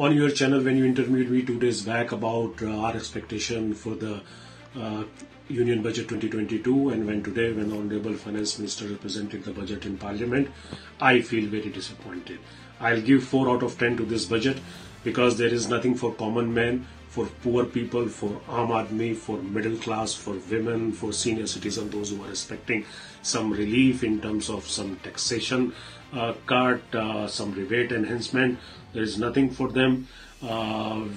on your channel when you interviewed me 2 days back about our expectation for the Union Budget 2022, and when Honorable Finance Minister represented the budget in Parliament, I feel very disappointed. I'll give 4 out of 10 to this budget because there is nothing for common men, for poor people, for Aam Aadmi, for middle class, for women, for senior citizens, those who are expecting some relief in terms of some taxation cut, some rebate enhancement. There is nothing for them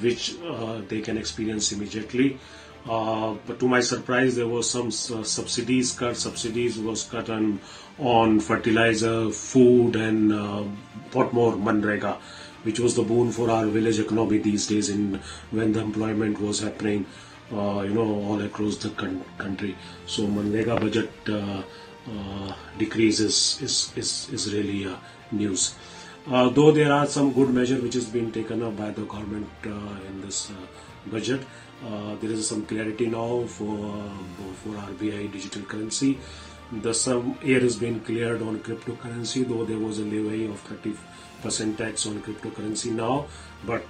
which they can experience immediately. But to my surprise, there was some subsidies cut. Subsidies was cut on fertilizer, food, and what more, Manrega, which was the boon for our village economy these days when the employment was happening, all across the country. So Manrega budget decrease is really news. Though there are some good measures which has been taken up by the government in this budget. There is some clarity now for RBI digital currency. Some air has been cleared on cryptocurrency, though there was a levy of 30% tax on cryptocurrency now. But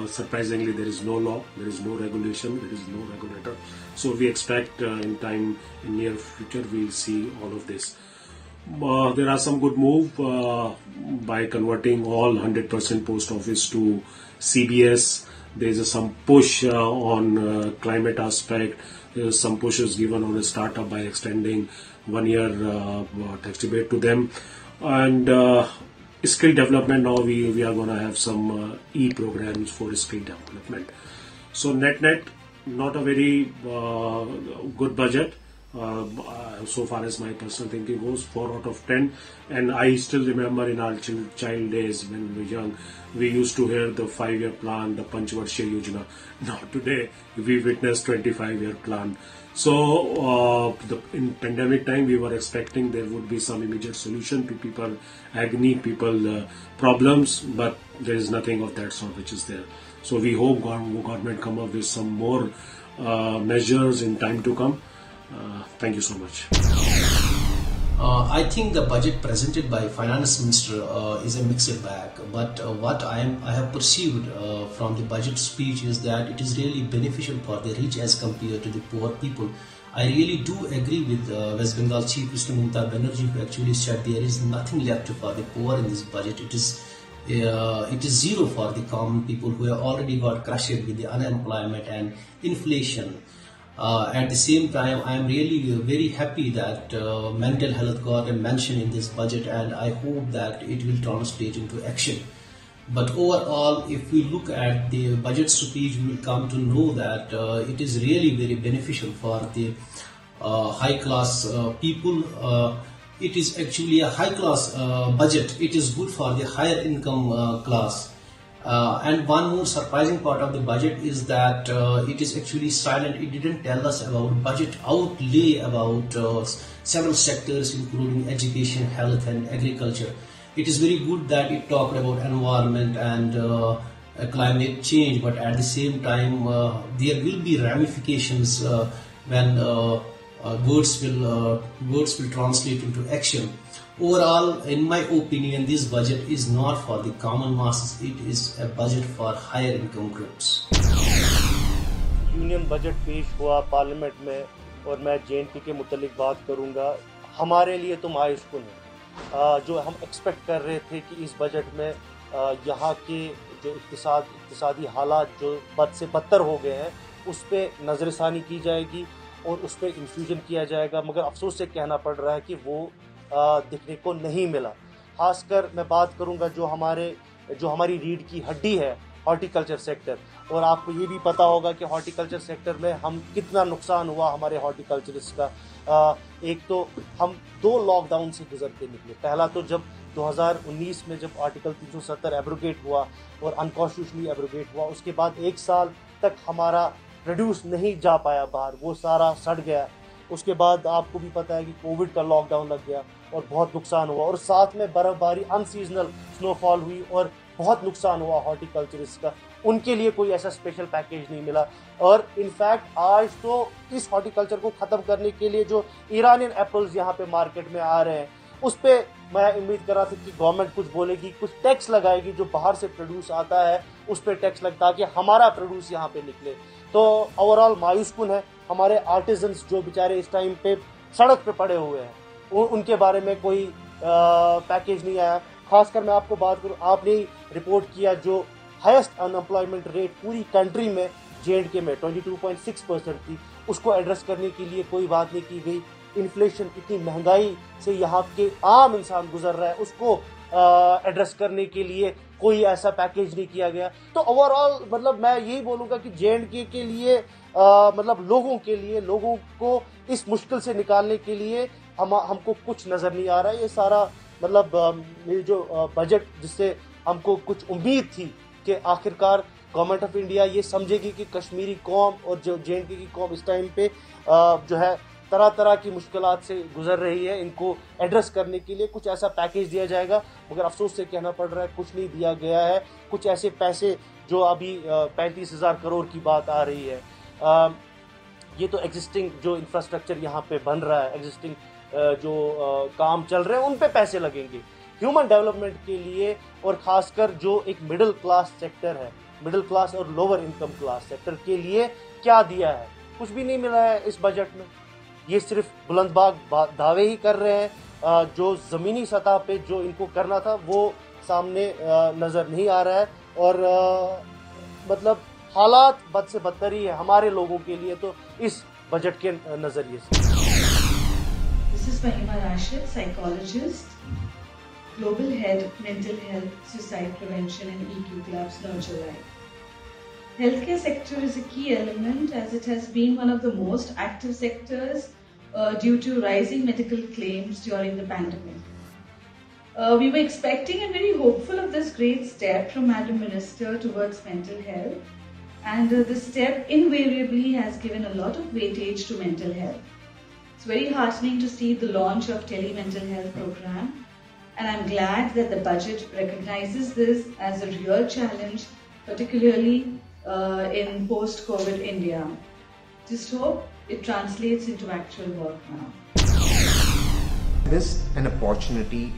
surprisingly, there is no law, there is no regulation, there is no regulator. So we expect in near future we'll see all of this. There are some good move by converting all 100% post office to CBS. There is some push on climate aspect. There is some pushes given on a startup by extending 1 year tax rebate to them. And skill development, now we are going to have some e-programs for skill development. So net, not a very good budget. So far as my personal thinking goes, 4 out of 10. And I still remember in our child days when we were young, we used to hear the 5-year plan, the Panchvarsha Yojana. Now today we witnessed 25-year plan. So in pandemic time we were expecting there would be some immediate solution to people agony, people problems, but there is nothing of that sort which is there. So we hope government come up with some more measures in time to come. Thank you so much. I think the budget presented by Finance Minister is a mixed bag, but what I have perceived from the budget speech is that it is really beneficial for the rich as compared to the poor people. I really do agree with West Bengal Chief Minister Mamata Banerjee, who actually said there is nothing left for the poor in this budget. It is zero for the common people who have already got crushed with the unemployment and inflation. At the same time, I am really very happy that mental health got a mention in this budget, and I hope that it will translate into action. But overall, if we look at the budget speech, we will come to know that it is really very beneficial for the high-class people. It is actually a high-class budget. It is good for the higher income class. And one more surprising part of the budget is that it is actually silent. It didn't tell us about budget outlay about several sectors including education, health and agriculture. It is very good that it talked about environment and climate change, but at the same time there will be ramifications when words will translate into action. Overall, in my opinion, this budget is not for the common masses, it is a budget for higher income groups. Union budget पेश हुआ parliament में और मैं JNP के मुतालिक बात करूंगा। हमारे लिए तो मायूस कुन है। जो हम एक्सपेक्ट कर रहे थे कि इस बजट में यहाँ के जो इक़्तिसादी हालात जो बद से बदतर हो गए हैं उस पर नज़रसानी की जाएगी और उस पर इन्फ्यूजन किया जाएगा, मगर अफसोस से कहना पड़ रहा है कि वो दिखने को नहीं मिला। खासकर मैं बात करूंगा जो हमारी रीढ़ की हड्डी है, हॉर्टिकल्चर सेक्टर, और आपको ये भी पता होगा कि हॉर्टिकल्चर सेक्टर में हम कितना नुकसान हुआ हमारे हॉर्टिकल्चरिस्ट का। एक तो हम 2 लॉकडाउन से गुजर के निकले। पहला तो जब 2019 में जब आर्टिकल 370 एब्रोगेट हुआ और अनकॉन्स्टिट्यूशनली एब्रोगेट हुआ, उसके बाद 1 साल तक हमारा प्रोड्यूस नहीं जा पाया बाहर, वो सारा सड़ गया। उसके बाद आपको भी पता है कि कोविड का लॉकडाउन लग गया और बहुत नुकसान हुआ, और साथ में बर्फबारी अनसीजनल स्नोफॉल हुई और बहुत नुकसान हुआ हॉर्टिकल्चरिस्ट का। उनके लिए कोई ऐसा स्पेशल पैकेज नहीं मिला। और इनफैक्ट आज तो इस हॉर्टिकल्चर को ख़त्म करने के लिए जो ईरानियन एप्पल्स यहाँ पे मार्केट में आ रहे हैं उस पर मैं उम्मीद कर रहा था कि गवर्नमेंट कुछ बोलेगी, कुछ टैक्स लगाएगी जो बाहर से प्रोड्यूस आता है उस पर टैक्स लगता ताकि हमारा प्रोड्यूस यहाँ पे निकले। तो ओवरऑल मायूसकुन है। हमारे आर्टिजन्स जो बेचारे इस टाइम पे सड़क पे पड़े हुए हैं उनके बारे में कोई पैकेज नहीं आया। खासकर मैं आपको बात करूँ, आपने रिपोर्ट किया जो हाईएस्ट अनएम्प्लॉयमेंट रेट पूरी कंट्री में J&K में 22.6% थी, उसको एड्रेस करने के लिए कोई बात नहीं की गई। इन्फ्लेशन, इतनी महंगाई से यहाँ के आम इंसान गुजर रहा है, उसको एड्रेस करने के लिए कोई ऐसा पैकेज नहीं किया गया। तो ओवरऑल मतलब मैं यही बोलूँगा कि J&K के लिए मतलब लोगों को इस मुश्किल से निकालने के लिए हमको कुछ नज़र नहीं आ रहा है। ये सारा मतलब ये जो बजट जिससे हमको कुछ उम्मीद थी कि आखिरकार गवर्नमेंट ऑफ इंडिया ये समझेगी कि कश्मीरी कौम और जो J&K की कौम इस टाइम पे जो है तरह तरह की मुश्किलात से गुजर रही है, इनको एड्रेस करने के लिए कुछ ऐसा पैकेज दिया जाएगा। मगर अफसोस से कहना पड़ रहा है कुछ नहीं दिया गया है। कुछ ऐसे पैसे जो अभी 35,000 करोड़ की बात आ रही है, ये तो एग्जिस्टिंग जो इंफ्रास्ट्रक्चर यहाँ पे बन रहा है, एग्जिस्टिंग जो काम चल रहे हैं उन पे पैसे लगेंगे ह्यूमन डेवलपमेंट के लिए। और ख़ासकर जो एक मिडिल क्लास सेक्टर है, मिडिल क्लास और लोअर इनकम क्लास सेक्टर के लिए क्या दिया है? कुछ भी नहीं मिला है इस बजट में। ये सिर्फ बुलंदबाग दावे ही कर रहे हैं, जो ज़मीनी सतह पे जो इनको करना था वो सामने नज़र नहीं आ रहा है। और मतलब हालात बद से बदतर ही है हमारे लोगों के लिए तो इस बजट के नज़रिए से। This is Fahima Rashid, psychologist, Global Head, Mental Health, Suicide Prevention and EQ Clubs, Nurture Life. Healthcare sector is a key element as it has been one of the most active sectors due to rising medical claims during the pandemic. We were expecting and very hopeful of this great step from Madam Minister towards mental health, and this step invariably has given a lot of weightage to mental health. It's very heartening to see the launch of Tele-Mental Health program, and I'm glad that the budget recognizes this as a real challenge, particularly in post-COVID India. Just hope it translates into actual work now. Missed an opportunity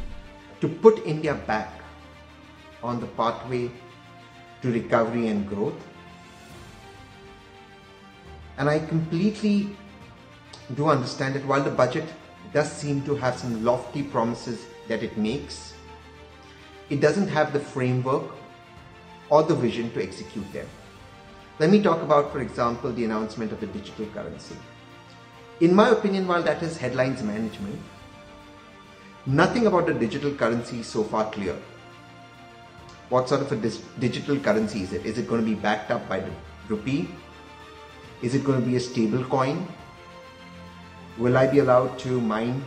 to put India back on the pathway to recovery and growth. And I completely do understand that while the budget does seem to have some lofty promises that it makes, it doesn't have the framework or the vision to execute them. Let me talk about, for example, the announcement of the digital currency. In my opinion, while that is headlines management, nothing about the digital currency is so far clear. What sort of a digital currency is it? Is it going to be backed up by the rupee? Is it going to be a stable coin? Will I be allowed to mine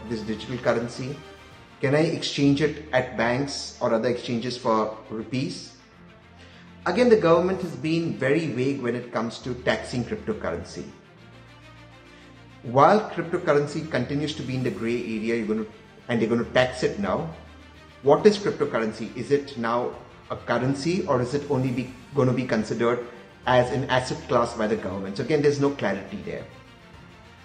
this digital currency? Can I exchange it at banks or other exchanges for rupees? Again, the government has been very vague when it comes to taxing cryptocurrency. While cryptocurrency continues to be in the grey area, they're going to tax it now. What is cryptocurrency? Is it now a currency, or is it only going to be considered as an asset class by the government? So again, there's no clarity there.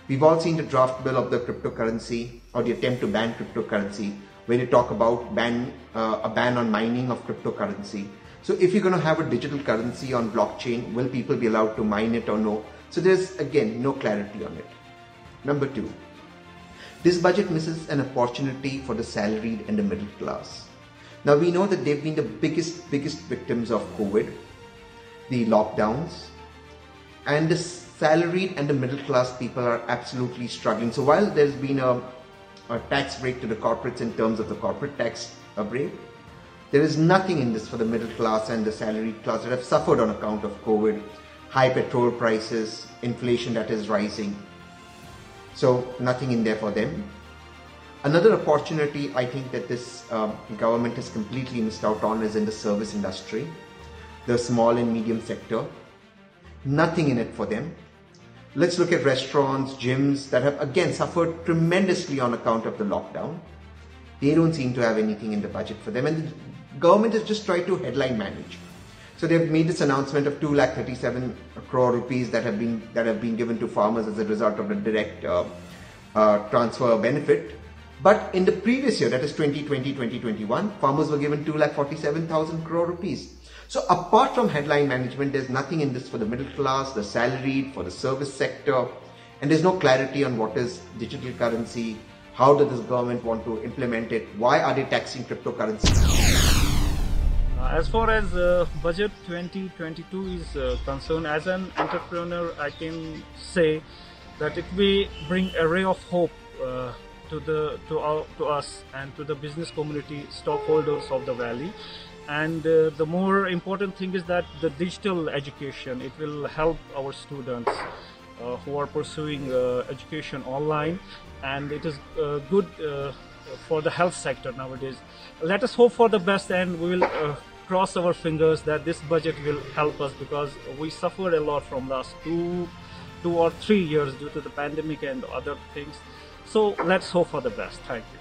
We've all seen the draft bill of the cryptocurrency, or the attempt to ban cryptocurrency, where they talk about a ban on mining of cryptocurrency. So if you're going to have a digital currency on blockchain, will people be allowed to mine it or no? So there's again no clarity on it. Number two, this budget misses an opportunity for the salaried and the middle class. Now we know that they've been the biggest victims of COVID, the lockdowns, and the salaried and the middle class people are absolutely struggling. So while there's been a tax break to the corporates in terms of the corporate tax break, there is nothing in this for the middle class and the salaried class that have suffered on account of COVID, high petrol prices, inflation that is rising. So nothing in there for them. Another opportunity I think that this government has completely missed out on is in the service industry, the small and medium sector. Nothing in it for them. Let's look at restaurants, gyms that have again suffered tremendously on account of the lockdown. They don't seem to have anything in the budget for them, and the government has just tried to headline manage. So they've made this announcement of 237 crore rupees that have been given to farmers as a result of the direct transfer benefit. But in the previous year, that is 2020-2021, farmers were given 2,47,000 crore rupees. So apart from headline management, there's nothing in this for the middle class, the salaried, for the service sector, and there's no clarity on what is digital currency, how does this government want to implement it, why are they taxing cryptocurrency? As far as budget 2022 is concerned, as an entrepreneur, I can say that it will bring a ray of hope to us and to the business community, stockholders of the valley. And the more important thing is that the digital education, it will help our students who are pursuing education online, and it is good for the health sector nowadays. Let us hope for the best, and we will cross our fingers that this budget will help us, because we suffered a lot from last two or 3 years due to the pandemic and other things. So let's hope for the best. Thank you.